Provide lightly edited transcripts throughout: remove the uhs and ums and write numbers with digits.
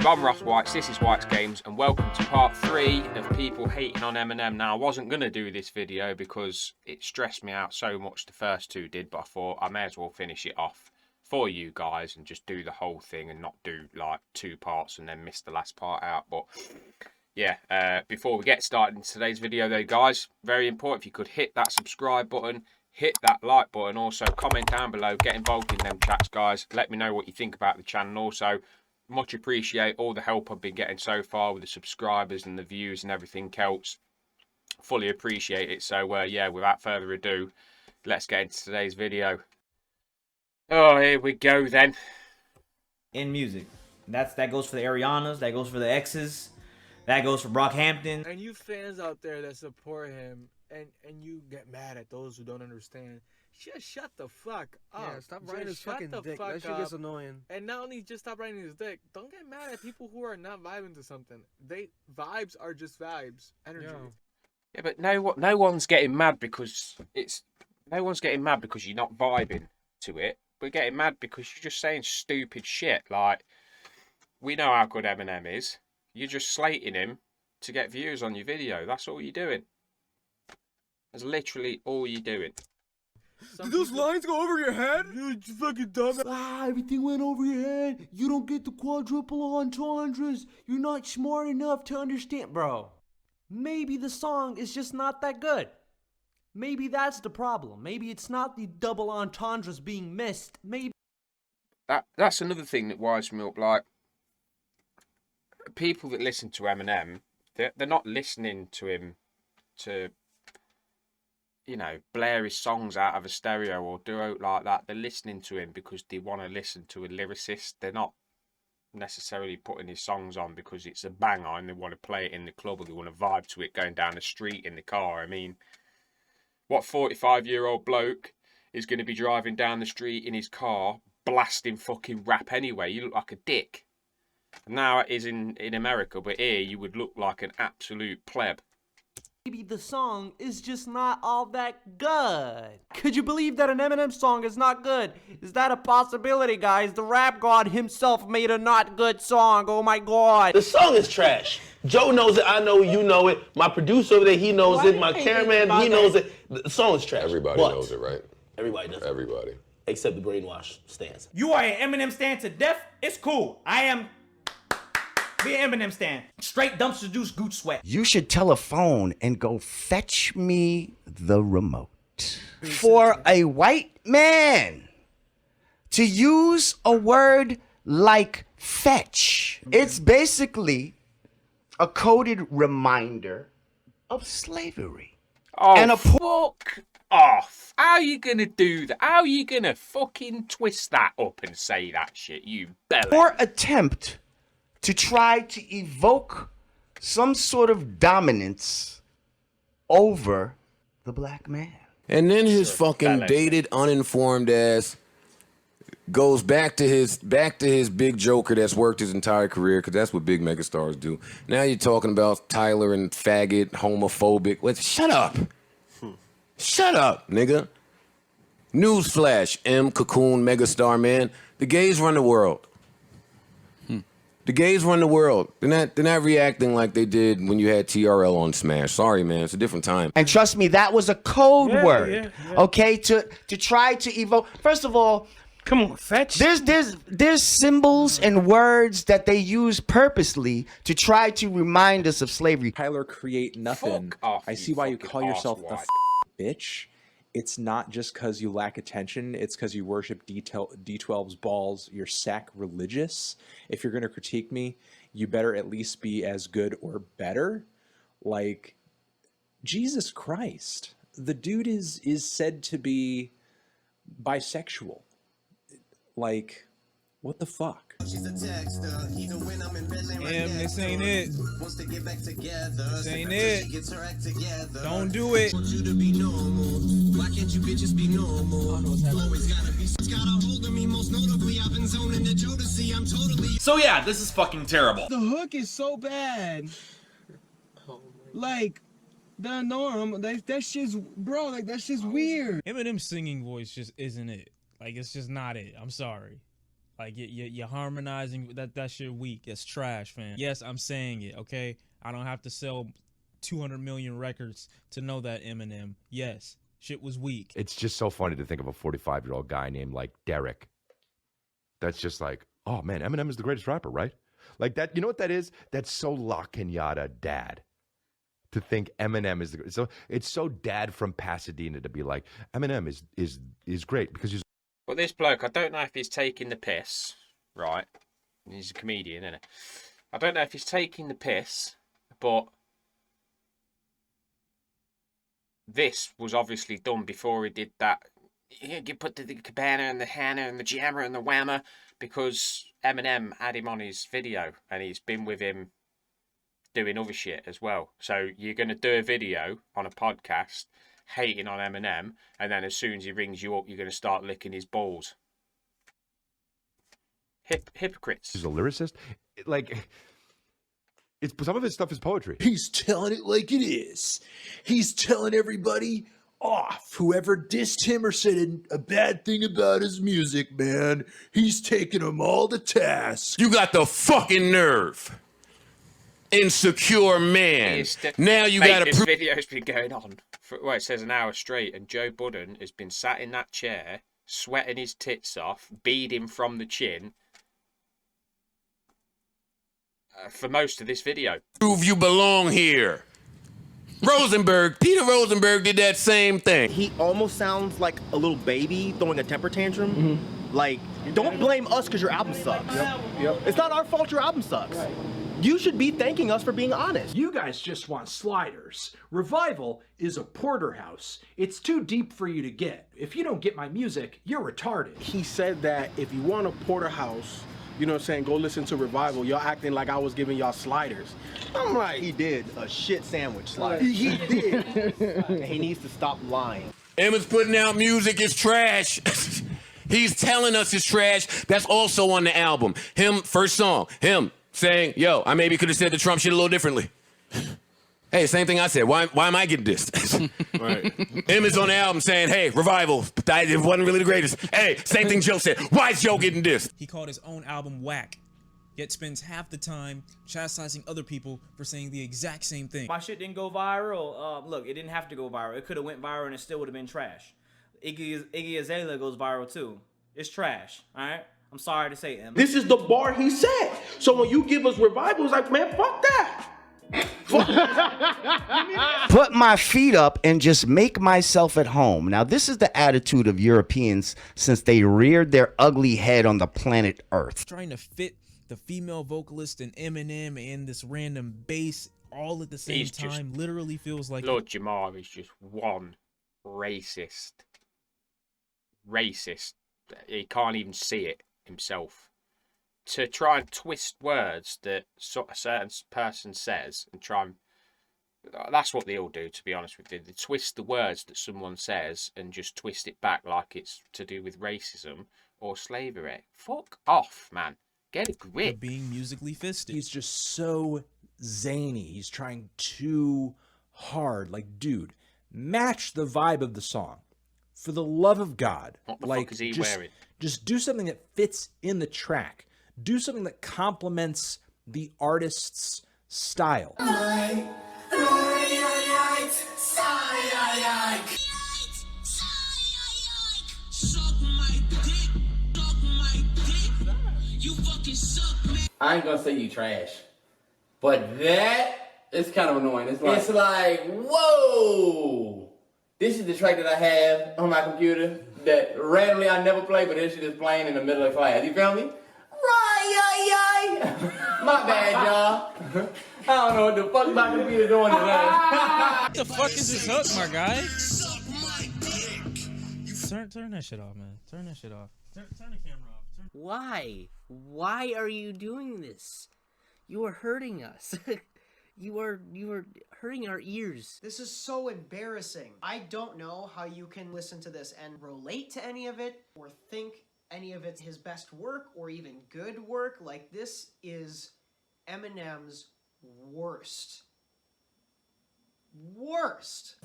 YouTube, I'm Ross Whites, this is Whites Games, and welcome to part 3 of people hating on Eminem. Now, I wasn't going to do this video because it stressed me out so much, the first two did, but I thought I may as well finish it off for you guys and just do the whole thing and not do like 2 parts and then miss the last part out. But yeah, before we get started in today's video though, guys, very important, if you could hit that subscribe button, hit that like button, also comment down below, get involved in them chats, guys. Let me know what you think about the channel. Also, much appreciate all the help I've been getting so far with the subscribers and the views and everything else. Fully appreciate it. So yeah, without further ado, let's get into today's video. Oh, here we go then. In music, that goes for the Arianas, that goes for the X's, that goes for Brockhampton. And you fans out there that support him and you get mad at those who don't understand, just shut the fuck up. Yeah, stop riding his fucking dick. That shit gets annoying. And not only just stop riding his dick, don't get mad at people who are not vibing to something. Vibes are just vibes. Energy. Yeah, but no one's getting mad because no one's getting mad because you're not vibing to it. We're getting mad because you're just saying stupid shit. Like, we know how good Eminem is. You're just slating him to get views on your video. That's all you're doing. That's literally all you're doing. Did those lines go over your head? You fucking dumb. Everything went over your head. You don't get the quadruple entendres. You're not smart enough to understand. Bro, maybe the song is just not that good. Maybe that's the problem. Maybe it's not the double entendres being missed. Maybe that's another thing that winds me up. Like, people that listen to Eminem, they're not listening to him to, you know, blare his songs out of a stereo or do it like that. They're listening to him because they want to listen to a lyricist. They're not necessarily putting his songs on because it's a banger and they want to play it in the club or they want to vibe to it going down the street in the car. I mean, what 45-year-old bloke is going to be driving down the street in his car blasting fucking rap anyway? You look like a dick. Now it is in America, but here you would look like an absolute pleb. maybe the song is just not all that good. Could you believe that an Eminem song is not good? Is that a possibility, guys? The rap god himself made a not good song. Oh my god. The song is trash. Joe knows it, I know, you know it. My producer over there, he knows it. My cameraman, he knows it. The song is trash. Everybody knows it, right? Everybody does it. Everybody. Except the brainwash stance. You are an Eminem stan to death? It's cool. I am. Be an Eminem stan. Straight dumpster juice, gooch sweat. You should tell a phone and go fetch me the remote. For a white man to use a word like fetch, it's basically a coded reminder of slavery. Oh, and a fuck off. How are you going to do that? How are you going to fucking twist that up and say that shit, you belly? Or attempt to try to evoke some sort of dominance over the black man. And then his fucking dated, uninformed ass goes back to his big joker that's worked his entire career, because that's what big megastars do. Now you're talking about Tyler and faggot, homophobic. Shut up. Shut up, nigga. Newsflash, M. Cocoon, megastar man. The gays run the world. The gays run the world. They're not reacting like they did when you had TRL on Smash. Sorry, man. It's a different time. And trust me, that was a code word. Okay, to try to evoke. First of all, come on, fetch. There's symbols and words that they use purposely to try to remind us of slavery. Tyler, create nothing. Fuck off, I see why you call yourself the asswipe. bitch. It's not just because you lack attention. It's because you worship D12's balls. You're sacrilegious. If you're going to critique me, you better at least be as good or better. Like, Jesus Christ. The dude is said to be bisexual. Like, what the fuck? Damn, this ain't it. This ain't it. Don't do it. So yeah, this is fucking terrible. The hook is so bad. Like, the norm, that shit's, bro, like, that shit's weird. Eminem's singing voice just isn't it. Like, it's just not it. I'm sorry. Like you're harmonizing. That shit weak. It's trash, fam. Yes, I'm saying it. Okay, I don't have to sell 200 million records to know that Eminem. Yes, shit was weak. It's just so funny to think of a 45-year-old guy named like Derek. That's just like, oh man, Eminem is the greatest rapper, right? Like that. You know what that is? That's so La Kenyatta dad. To think Eminem is the, so it's so dad from Pasadena to be like Eminem is great because he's. But this bloke, I don't know if he's taking the piss, right? He's a comedian, isn't it? I don't know if he's taking the piss, but this was obviously done before he did that. You put the cabana and the Hannah and the jammer and the whammer, because Eminem had him on his video and he's been with him doing other shit as well. So you're going to do a video on a podcast hating on Eminem, and then as soon as he rings you up, you're going to start licking his balls. Hypocrites. He's a lyricist. Like, it's some of his stuff is poetry. He's telling it like it is. He's telling everybody off. Whoever dissed him or said a bad thing about his music, man, he's taking them all to task. You got the fucking nerve. Insecure man. Now you got to This video's been going on for, well, it says an hour straight, and Joe Budden has been sat in that chair, sweating his tits off, beading from the chin for most of this video. Prove you belong here. Peter Rosenberg did that same thing. He almost sounds like a little baby throwing a temper tantrum. Like, don't blame us because your album sucks. It's not our fault your album sucks. Right. You should be thanking us for being honest. You guys just want sliders. Revival is a porterhouse. It's too deep for you to get. If you don't get my music, you're retarded. He said that if you want a porterhouse, you know what I'm saying, go listen to Revival. Y'all acting like I was giving y'all sliders. I'm like... He did a shit sandwich slider. He did. He needs to stop lying. Emma's putting out music is trash. He's telling us it's trash. That's also on the album. Him, first song, him saying, yo, I maybe could have said the Trump shit a little differently. Hey, same thing I said. Why am I getting dissed? Right. Emma's on the album saying, hey, Revival, it wasn't really the greatest. Hey, same thing Joe said. Why is Joe getting dissed? He called his own album whack, yet spends half the time chastising other people for saying the exact same thing. My shit didn't go viral. Look, it didn't have to go viral. It could have went viral and it still would have been trash. Iggy Azalea goes viral too. It's trash, all right? I'm sorry to say, Em. This is the bar he set. So when you give us Revival, it's like, man, fuck that. Put my feet up and just make myself at home. Now, this is the attitude of Europeans since they reared their ugly head on the planet Earth. Trying to fit the female vocalist and Eminem and this random bass all at the same time literally feels like... Lord Jamar is just one racist. He can't even see it himself. To try and twist words that a certain person says and try and... That's what they all do, to be honest with you. They twist the words that someone says and just twist it back like it's to do with racism or slavery. Fuck off, man. Get a grip. They're being musically fisted. He's just so zany. He's trying too hard. Like, dude, match the vibe of the song. For the love of God. What the fuck is he wearing? Just do something that fits in the track. Do something that complements the artist's style. I ain't gonna say you trash, but that is kind of annoying. It's like, whoa! This is the track that I have on my computer that randomly I never play, but this shit is playing in the middle of class. You feel me? My bad, y'all. I don't know what the fuck my computer doing today. What the fuck is this hook, my guy? Turn that shit off, man. Turn that shit off. Turn the camera off. Why? Why are you doing this? You are hurting us. You are hurting our ears. This is so embarrassing. I don't know how you can listen to this and relate to any of it or think any of it's his best work or even good work. Like, this is Eminem's worst.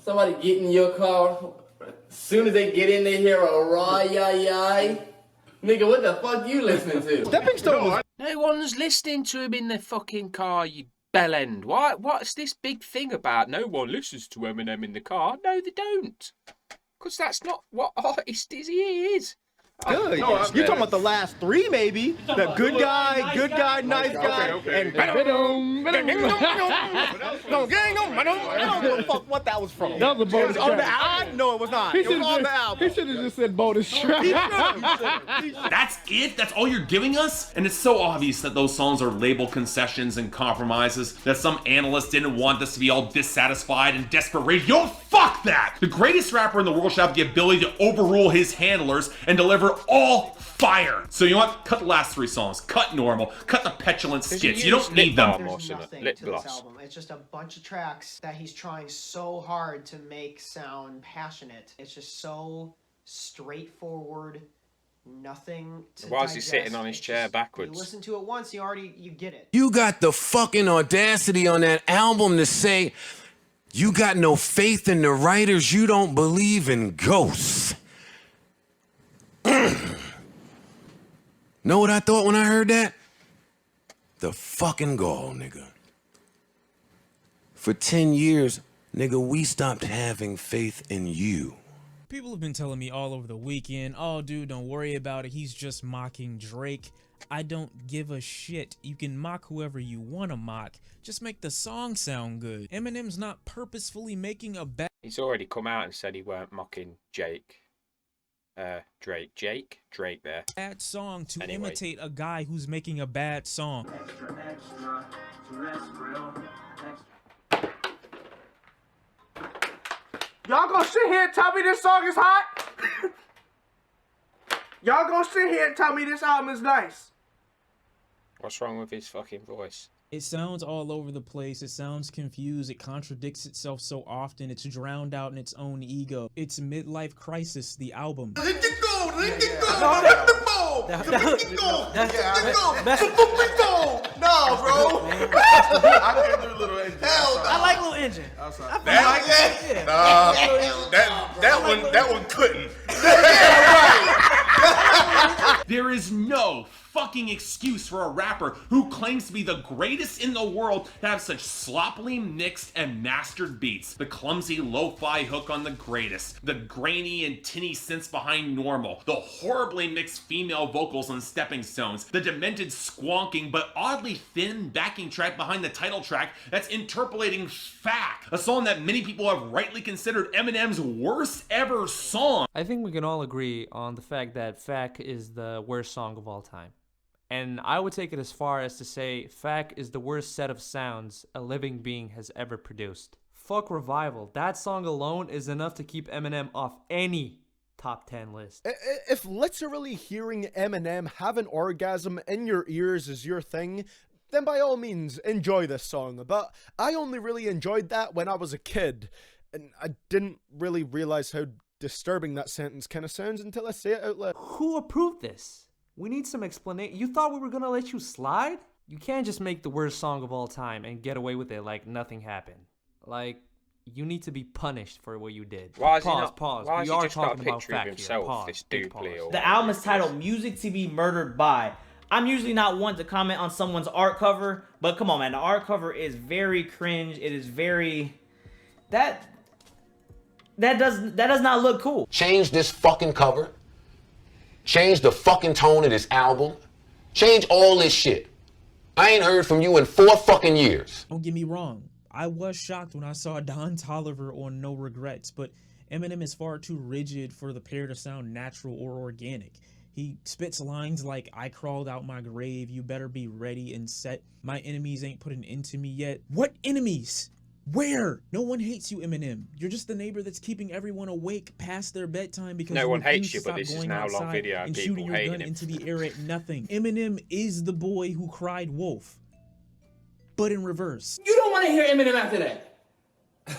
Somebody get in your car. As soon as they get in, they hear a raw yai yai. Nigga, what the fuck you listening to? Stepping Stone was... No one's listening to him in the fucking car, you bellend. What's this big thing about no one listens to Eminem in the car? No, they don't. Because that's not what artist he is. Good. You're talking about the last three, maybe. The good guy, nice guy, and I don't give a fuck what that was from. That was a bonus on the track. album? No, it was not. It was on the album. He should have just said bonus track. That's it? That's all you're giving us? And it's so obvious that those songs are label concessions and compromises, that some analysts didn't want us to be all dissatisfied and desperate. Yo, fuck that! The greatest rapper in the world should have the ability to overrule his handlers and deliver all fire. So you know what? Cut the last three songs. Cut normal. Cut the petulant skits. You don't need them. There's nothing to this album. It's just a bunch of tracks that he's trying so hard to make sound passionate. It's just so straightforward. Nothing to Why is he digest. sitting on his chair backwards? You listen to it once, you get it. You got the fucking audacity on that album to say you got no faith in the writers, you don't believe in ghosts. Know what I thought when I heard that? The fucking gall, nigga. For 10 years, nigga, we stopped having faith in you. People have been telling me all over the weekend, oh dude, don't worry about it, he's just mocking Drake. I don't give a shit. You can mock whoever you want to mock. Just make the song sound good. Eminem's not purposefully making a bad... He's already come out and said he weren't mocking Drake there. Bad song to imitate a guy who's making a bad song. Y'all gonna sit here and tell me this song is hot? Y'all gonna sit here and tell me this album is nice? What's wrong with his fucking voice? It sounds all over the place. It sounds confused. It contradicts itself so often. It's drowned out in its own ego. It's Midlife Crisis, the album. No, bro. I can't do Little Engine. Hell no. I like Little Engine. That one couldn't. There is no fucking excuse for a rapper who claims to be the greatest in the world to have such sloppily mixed and mastered beats. The clumsy lo-fi hook on the greatest, the grainy and tinny synths behind normal, the horribly mixed female vocals on Stepping Stones, the demented squonking but oddly thin backing track behind the title track that's interpolating Fact, a song that many people have rightly considered Eminem's worst ever song. I think we can all agree on the fact that Fact is the worst song of all time. And I would take it as far as to say Fact is the worst set of sounds a living being has ever produced. Fuck Revival. That song alone is enough to keep Eminem off any top 10 list. If literally hearing Eminem have an orgasm in your ears is your thing, then by all means enjoy this song. But I only really enjoyed that when I was a kid, and I didn't really realize how disturbing that sentence kind of sounds until I say it out loud. Who approved this? We need some explanation. You thought we were gonna let you slide? You can't just make the worst song of all time and get away with it like nothing happened. Like, you need to be punished for what you did. Why is Pause. Why We has are he just got a talking about picture of Fact himself, here. Pause. this Big duply? Or The album is titled Music to Be Murdered By. I'm usually not one to comment on someone's art cover, but come on, man. The art cover is very cringe. It is very... That does not look cool. Change this fucking cover. Change the fucking tone of this album. Change all this shit. I ain't heard from you in 4 fucking years. Don't get me wrong. I was shocked when I saw Don Toliver on No Regrets, but Eminem is far too rigid for the pair to sound natural or organic. He spits lines like, I crawled out my grave, you better be ready and set. My enemies ain't put an end to me yet. What enemies? Where? No one hates you, Eminem. You're just the neighbor that's keeping everyone awake past their bedtime because no one hates refuse you, to but stop this is going now a long outside video. and People shooting your hating gun him. into the air at nothing. Eminem is the boy who cried wolf, but in reverse. You don't want to hear Eminem after that.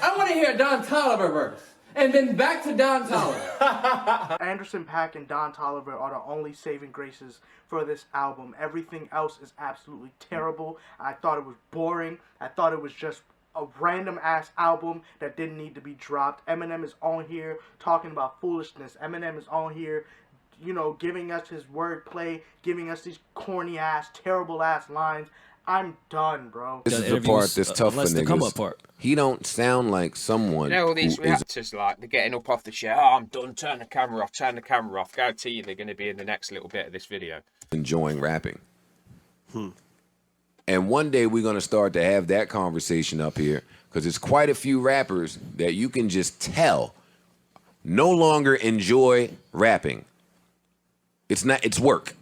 I want to hear Don Toliver verse. And then back to Don Toliver. Anderson .Paak and Don Toliver are the only saving graces for this album. Everything else is absolutely terrible. I thought it was boring. I thought it was just a random ass album that didn't need to be dropped. Eminem is on here talking about foolishness. Eminem is on here you know, giving us his wordplay, giving us these corny ass, terrible ass lines. I'm done, bro. This is the part that's tough for niggas. He don't sound like someone You know, all these who is reactors, like, they're getting up off the chair. Oh, I'm done. Turn the camera off. Turn the camera off. Guarantee you they're going to be in the next little bit of this video. enjoying rapping. And one day we're going to start to have that conversation up here because there's quite a few rappers that you can just tell no longer enjoy rapping. It's not, it's work.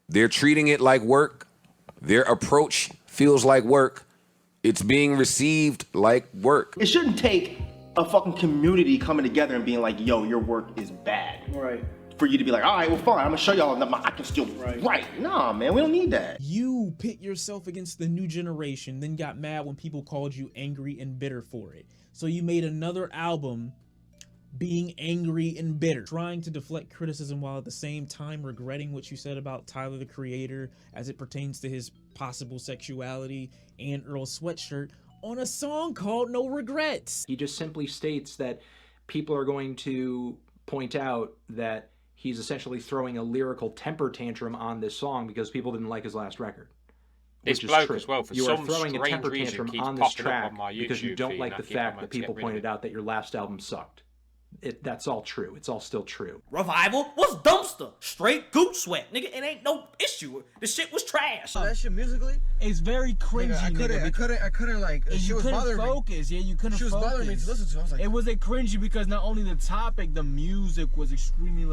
They're treating it like work. Their approach feels like work. It's being received like work. It shouldn't take a fucking community coming together and being like, yo, your work is bad. Right. For you to be like, all right, well, fine, I'm gonna show y'all that I can still write. Nah, man, we don't need that. You pit yourself against the new generation, then got mad when people called you angry and bitter for it. So you made another album being angry and bitter, trying to deflect criticism while at the same time regretting what you said about Tyler, the Creator, as it pertains to his possible sexuality and Earl Sweatshirt on a song called No Regrets. He just simply states that people are going to point out that he's essentially throwing a lyrical temper tantrum on this song because people didn't like his last record. This Which is bloke true. as well, for you are some throwing a strange temper reason, tantrum keeps on this popping up track on my because you YouTube don't feed, like and the I keep fact on that to get people rid of pointed it. out that your last album sucked. That's all true. It's all still true. Revival was dumpster. Straight goot sweat. Nigga, it ain't no issue. The shit was trash. That shit musically, it's very cringy. I couldn't like. And She you was couldn't bothering focus. me. Yeah, you couldn't She was focus. bothering me to listen to. I was like, it was a cringy because not only the topic, the music was extremely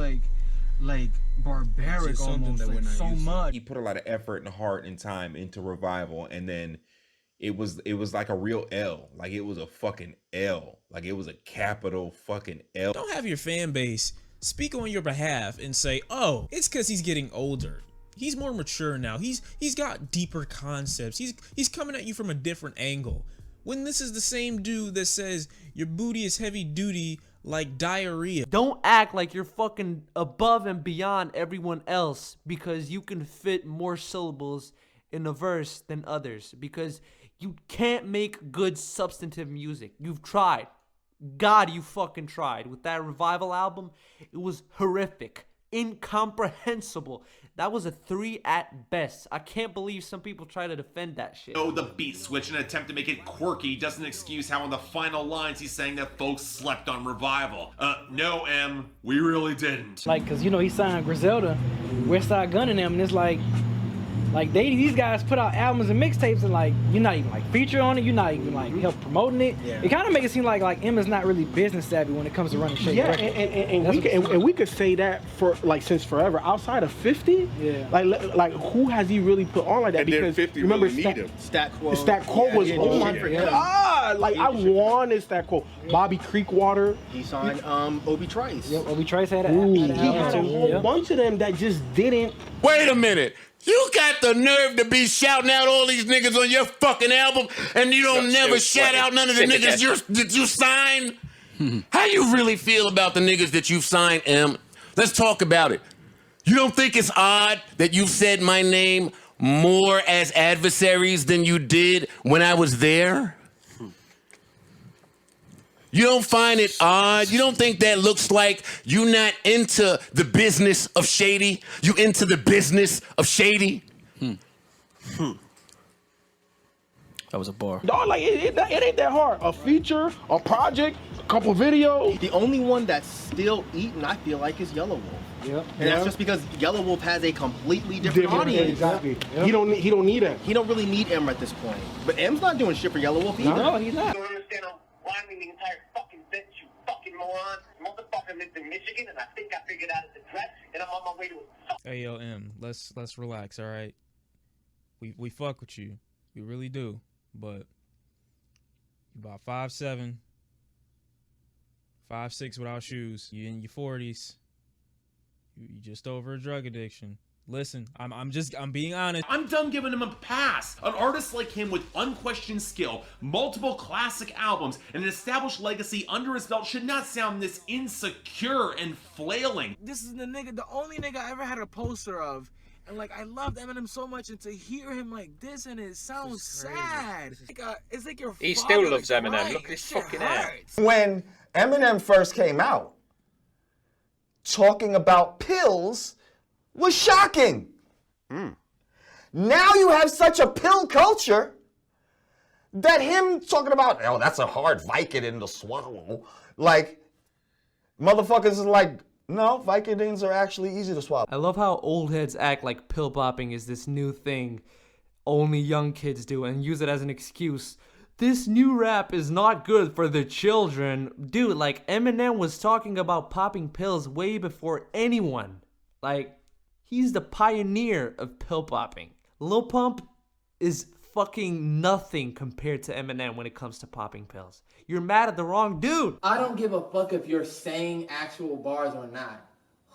like barbaric almost, like so much. He put a lot of effort and heart and time into Revival, and then it was like a real L. Like it was a fucking L. Like it was a capital fucking L. Don't have your fan base speak on your behalf and say, oh, it's because he's getting older. He's more mature now. He's got deeper concepts. He's coming at you from a different angle. When this is the same dude that says your booty is heavy duty like diarrhea. Don't act like you're fucking above and beyond everyone else because you can fit more syllables in a verse than others, because you can't make good substantive music. You've tried. God, you fucking tried. With that Revival album, it was horrific, incomprehensible. That was a 3 at best. I can't believe some people try to defend that shit. Oh, the beat switch in an attempt to make it quirky doesn't excuse how in the final lines he's saying that folks slept on Revival. No, M, we really didn't. Like, cause you know he signed Griselda, Westside Gunn and them, and it's like these guys put out albums and mixtapes and like you're not even like featured on it, you're not even like help promoting it. Yeah. It kind of makes it seem like M is not really business savvy when it comes to running shit. Yeah, and we could say that for like since forever. Outside of 50, yeah, like who has he really put on like that? And because then 50 remember really need him. Stat Quo was oh my god, like I wanted Stat Quo. Bobby Creekwater. He signed Obi Trice. Yep, Obi Trice had he had a whole bunch of them that just didn't. Wait a minute. You got the nerve to be shouting out all these niggas on your fucking album and you don't never shout out none of the niggas that you signed? How you really feel about the niggas that you've signed, M? Let's talk about it. You don't think it's odd that you've said my name more as adversaries than you did when I was there? You don't find it odd? You don't think that looks like you not into the business of shady? You into the business of shady? That was a bar. No, like it ain't that hard. A feature, a project, a couple videos. The only one that's still eating, I feel like, is Yellow Wolf. Yep. And that's just because Yellow Wolf has a completely different audience. Exactly. Yep. He don't need him. He don't really need M at this point. But M's not doing shit for Yellow Wolf either. No, he's not. You don't understand I'm rhyming the entire fucking bench, you fucking moron. Motherfucker lives in Michigan, and I think I figured out it's a threat, and I'm on my way to it. Hey yo, M, let's relax, all right? We fuck with you, we really do, but you about 5'7", 5'6" without shoes. You in your 40s. You just over a drug addiction. Listen, I'm being honest. I'm done giving him a pass. An artist like him with unquestioned skill, multiple classic albums, and an established legacy under his belt should not sound this insecure and flailing. This is the only nigga I ever had a poster of. And like I loved Eminem so much, and to hear him like this, and it sounds sad. It's like your He father still loves Eminem. crying. Look at his Shit fucking hair. hurts. When Eminem first came out, talking about pills was shocking. Now you have such a pill culture that him talking about, oh, that's a hard Vicodin to swallow. Like, motherfuckers is like, no, Vicodins are actually easy to swallow. I love how old heads act like pill popping is this new thing only young kids do and use it as an excuse. This new rap is not good for the children. Dude, like, Eminem was talking about popping pills way before anyone. Like, he's the pioneer of pill popping. Lil Pump is fucking nothing compared to Eminem when it comes to popping pills. You're mad at the wrong dude. I don't give a fuck if you're saying actual bars or not.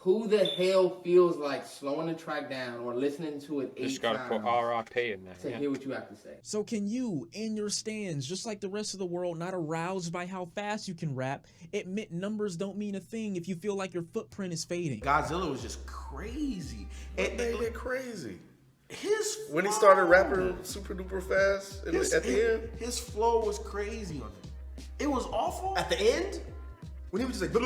Who the hell feels like slowing the track down or listening to it 8 times? Just gotta put R.I.P. in there. To hear what you have to say. So can you, in your stands, just like the rest of the world, not aroused by how fast you can rap, admit numbers don't mean a thing if you feel like your footprint is fading? Godzilla was just crazy. It made it crazy. When he started rapping super duper fast at the end, his flow was crazy on it. it was awful. At the end, when he was just like,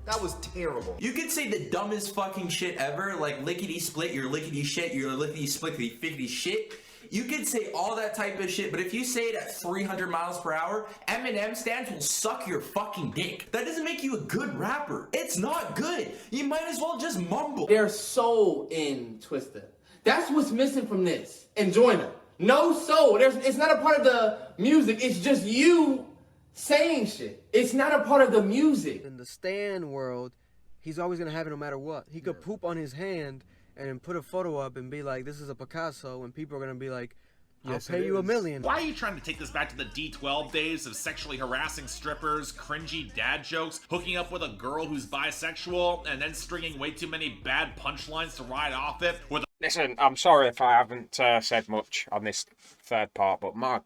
that was terrible. You could say the dumbest fucking shit ever, like lickety split, you're lickety shit, you're lickety splickety fickety shit. You could say all that type of shit, but if you say it at 300 miles per hour, Eminem stands will suck your fucking dick. That doesn't make you a good rapper. It's not good. You might as well just mumble. Their soul in Twista. That's what's missing from this. And Joyner. No soul. It's not a part of the music. It's just you saying shit. It's not a part of the music. In the Stan world, he's always gonna have it no matter what. He could poop on his hand and put a photo up and be like, this is a Picasso, and people are gonna be like, I'll pay you $1 million. Why are you trying to take this back to the D12 days of sexually harassing strippers, cringy dad jokes, hooking up with a girl who's bisexual, and then stringing way too many bad punchlines to ride off it with Listen, I'm sorry if I haven't said much on this third part, but my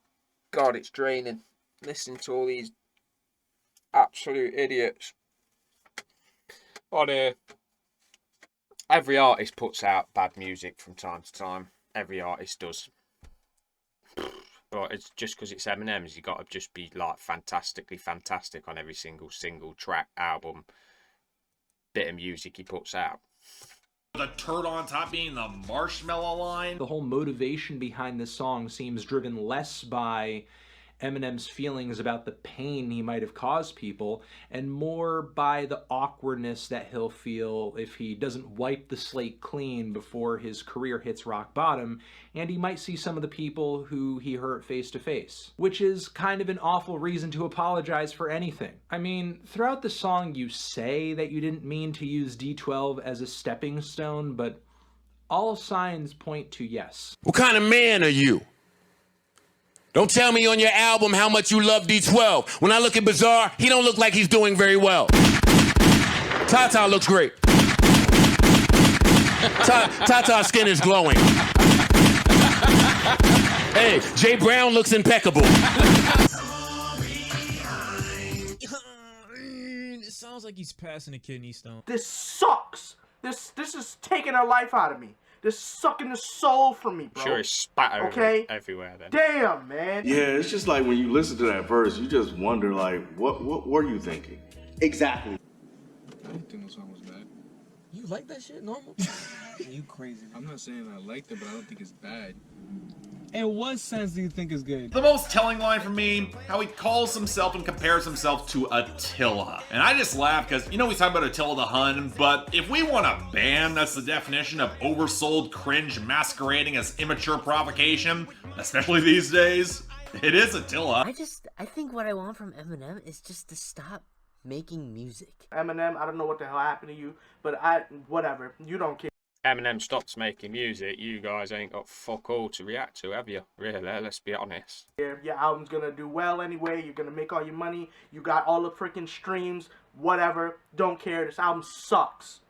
God, it's draining. Listening to all these absolute idiots on here. Every artist puts out bad music from time to time. Every artist does. But it's just because it's Eminem, you got to just be like fantastically fantastic on every single track, album, bit of music he puts out. the turd on top being the marshmallow line. The whole motivation behind this song seems driven less by Eminem's feelings about the pain he might have caused people, and more by the awkwardness that he'll feel if he doesn't wipe the slate clean before his career hits rock bottom, and he might see some of the people who he hurt face to face. Which is kind of an awful reason to apologize for anything. I mean, throughout the song you say that you didn't mean to use D12 as a stepping stone, but all signs point to yes. What kind of man are you? Don't tell me on your album how much you love D12. When I look at Bizarre, he don't look like he's doing very well. Tata looks great. Tata's skin is glowing. Hey, Jay Brown looks impeccable. It sounds like he's passing a kidney stone. This sucks. This is taking her life out of me. This sucking the soul from me, bro. Sure, it's spat over everywhere then. Damn, man. Yeah, it's just like when you listen to that verse, you just wonder, like, what were you thinking? Exactly. I didn't think the song was bad. You like that shit normal? You crazy. I'm not saying I liked it, but I don't think it's bad. In what sense do you think is good? The most telling line for me, how he calls himself and compares himself to Attila. And I just laugh because, you know, he's talking about Attila the Hun, but if we want a band that's the definition of oversold cringe masquerading as immature provocation, especially these days, it is Attila. I think what I want from Eminem is just to stop making music. Eminem, I don't know what the hell happened to you, but whatever. You don't care. Eminem stops making music, you guys ain't got fuck all to react to, have you? Really, let's be honest. Your album's gonna do well anyway, you're gonna make all your money, you got all the freaking streams, whatever, don't care, this album sucks.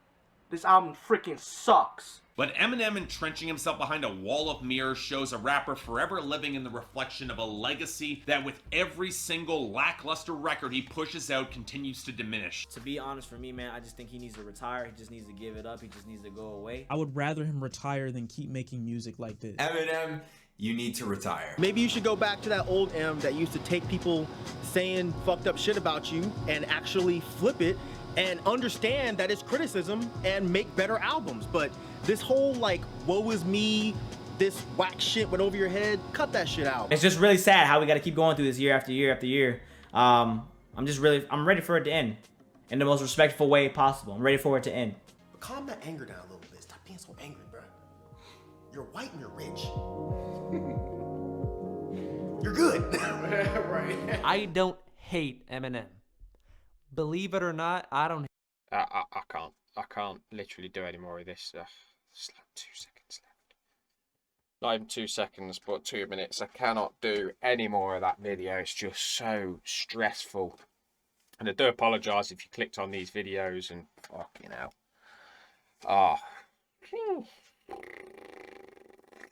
This album freaking sucks. But Eminem entrenching himself behind a wall of mirrors shows a rapper forever living in the reflection of a legacy that with every single lackluster record he pushes out continues to diminish. To be honest, for me, man, I just think he needs to retire. He just needs to give it up. He just needs to go away. I would rather him retire than keep making music like this. Eminem, you need to retire. Maybe you should go back to that old M that used to take people saying fucked up shit about you and actually flip it and understand that it's criticism and make better albums. But this whole like, woe is me, this whack shit went over your head, cut that shit out. It's just really sad how we got to keep going through this year after year after year. I'm ready for it to end in the most respectful way possible. I'm ready for it to end. But calm that anger down a little bit. Stop being so angry, bro. You're white and you're rich. You're good. Right. I don't hate Eminem. Believe it or not, I don't. I can't literally do any more of this. Just like 2 seconds left. Not even 2 seconds, but 2 minutes. I cannot do any more of that video. It's just so stressful. And I do apologise if you clicked on these videos and fucking hell.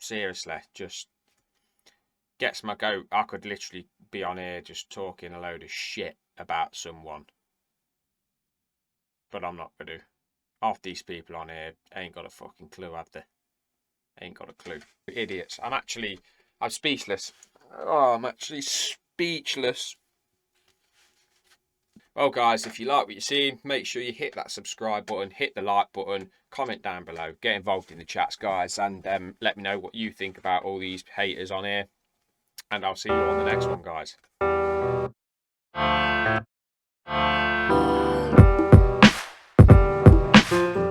Seriously, just gets my goat. I could literally be on here just talking a load of shit about someone. But I'm not going to. Half these people on here ain't got a fucking clue, have they? Ain't got a clue. Idiots. I'm speechless. Oh, I'm actually speechless. Well, guys, if you like what you're seeing, make sure you hit that subscribe button, hit the like button, comment down below, get involved in the chats, guys, and let me know what you think about all these haters on here. And I'll see you on the next one, guys.